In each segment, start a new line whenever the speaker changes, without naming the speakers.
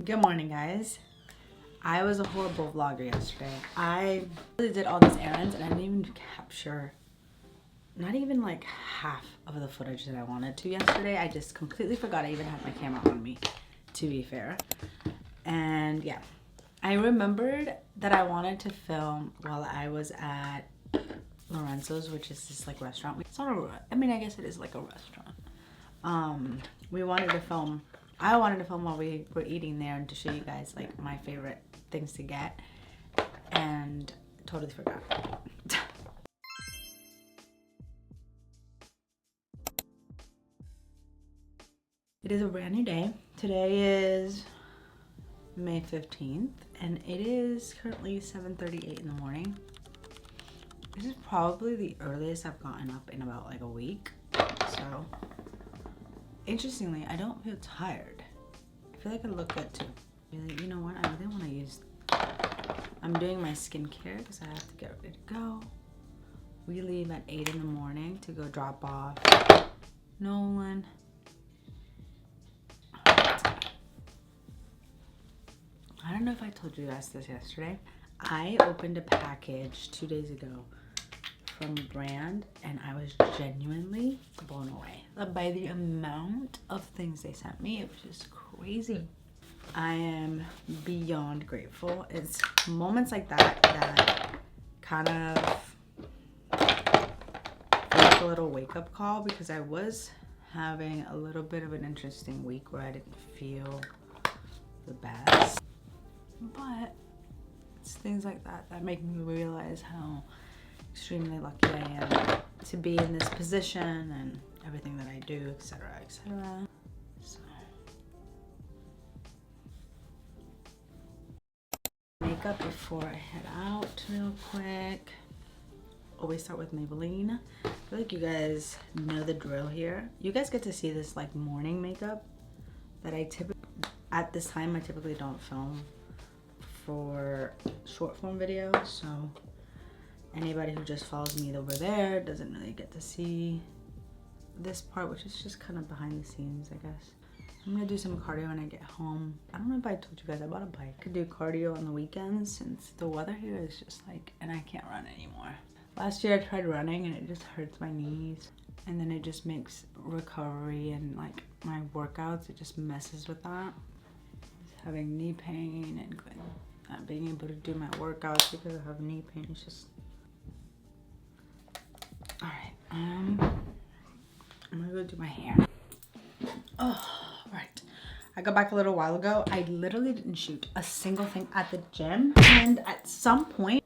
Good morning, guys. I was a horrible vlogger yesterday. I really did all these errands and I didn't even capture not even like half of the footage that I wanted to yesterday. I just completely forgot I even had my camera on me, to be fair. And yeah, I remembered that I wanted to film while I was at Lorenzo's, which is this like restaurant. It's not a, I mean, I guess it is like a restaurant. We wanted to film, I wanted to film while we were eating there and to show you guys like my favorite things to get, and totally forgot. It is a brand new day. Today is May 15th and it is currently 7:38 in the morning. This is probably the earliest I've gotten up in about like a week. So interestingly, I don't feel tired. I feel like I look good too. Really, you know what? I really want to use. I'm doing my skincare because I have to get ready to go. We leave at 8 in the morning to go drop off Nolan. I don't know if I told you guys this yesterday. I opened a package 2 days ago from a brand and I was genuinely blown away by the amount of things they sent me. It was just crazy. I am beyond grateful. It's moments like that that kind of like a little wake-up call, because I was having a little bit of an interesting week where I didn't feel the best. But it's things like that that make me realize how extremely lucky I am to be in this position and everything that I do, etc., etc. So, makeup before I head out real quick. Always start with Maybelline. I feel like you guys know the drill here. You guys get to see this like morning makeup that I typically, at this time, I typically don't film for short form videos, so anybody who just follows me over there doesn't really get to see this part, which is just kind of behind the scenes, I guess. I'm gonna do some cardio when I get home. I don't know if I told you guys I bought a bike. I could do cardio on the weekends since the weather here is just like, and I can't run anymore. Last year I tried running and it just hurts my knees, and then it just makes recovery and like my workouts, it just messes with that. Just having knee pain and not being able to do my workouts because I have knee pain. It's just, all right. I'm gonna go do my hair. Oh, right. I got back a little while ago. I literally didn't shoot a single thing at the gym, and at some point,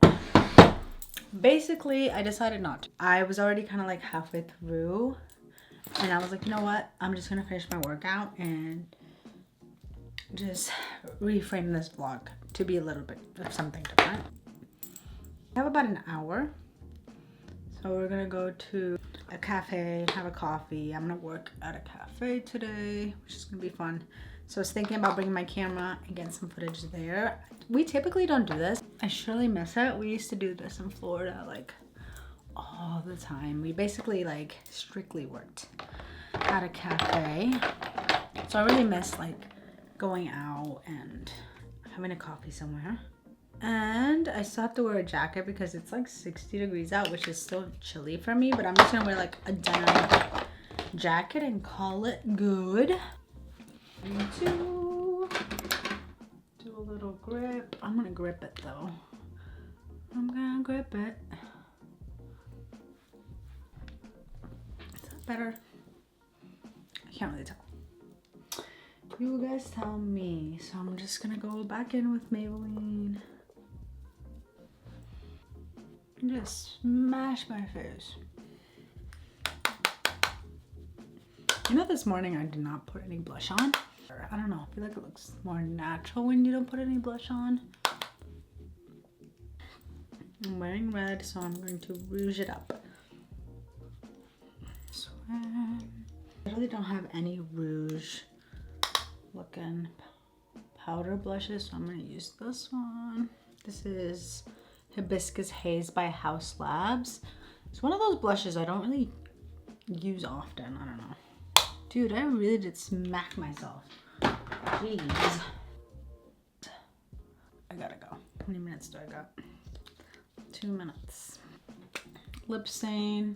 basically, I decided not to. I was already kind of like halfway through, and I was like, you know what? I'm just gonna finish my workout and just reframe this vlog to be a little bit of something different. I have about an hour, so we're gonna go to a cafe, have a coffee. I'm gonna work at a cafe today, which is gonna be fun. So I was thinking about bringing my camera and getting some footage there. We typically don't do this. I surely miss it. We used to do this in Florida like all the time. We basically like strictly worked at a cafe. So I really miss like going out and having a coffee somewhere. And I still have to wear a jacket because it's like 60 degrees out, which is still chilly for me, but I'm just gonna wear like a denim jacket and call it good. And to do a little grip. I'm gonna grip it though. I'm gonna grip it. Is that better? I can't really tell. You guys tell me. So I'm just gonna go back in with Maybelline. Just smash my face. You know, this morning I did not put any blush on. I don't know, I feel like it looks more natural when you don't put any blush on. I'm wearing red, so I'm going to rouge it up. I really don't have any rouge looking powder blushes, so I'm gonna use this one. This is Hibiscus Haze by House Labs. It's one of those blushes I don't really use often. I don't know. Dude, I really did smack myself. Jeez. I gotta go. How many minutes do I got? 2 minutes. Lip stain.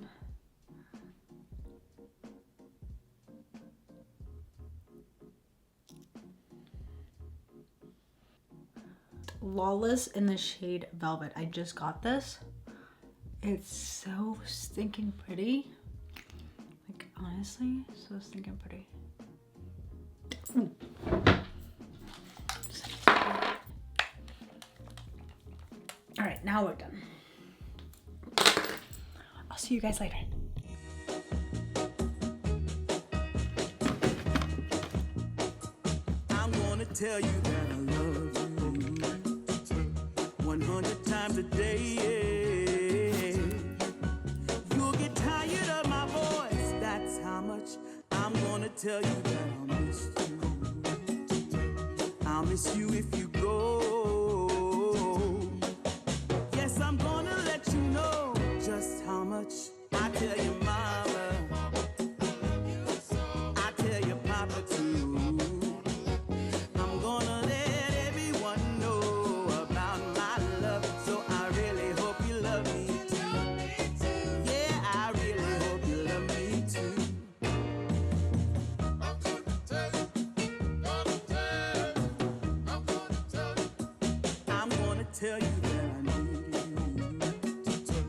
Lawless in the shade Velvet. I just got this. It's so stinking pretty. Like, honestly, so stinking pretty. Ooh. All right, now we're done. I'll see you guys later.
I'm gonna tell you that I love you 100 times a day. You'll get tired of my voice, that's how much I'm gonna tell you that I'll miss you. I'll miss you if you go. Yes, I'm gonna let you know just how much I tell your mama, I tell your papa too. I'm gonna let everyone know about my love, so I really hope you love me too. Yeah, I really hope you love me too. I'm gonna tell you that I need you.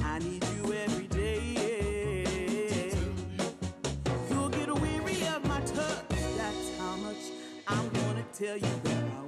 I need you every day. You'll get weary of my touch, that's how much I'm gonna tell you that I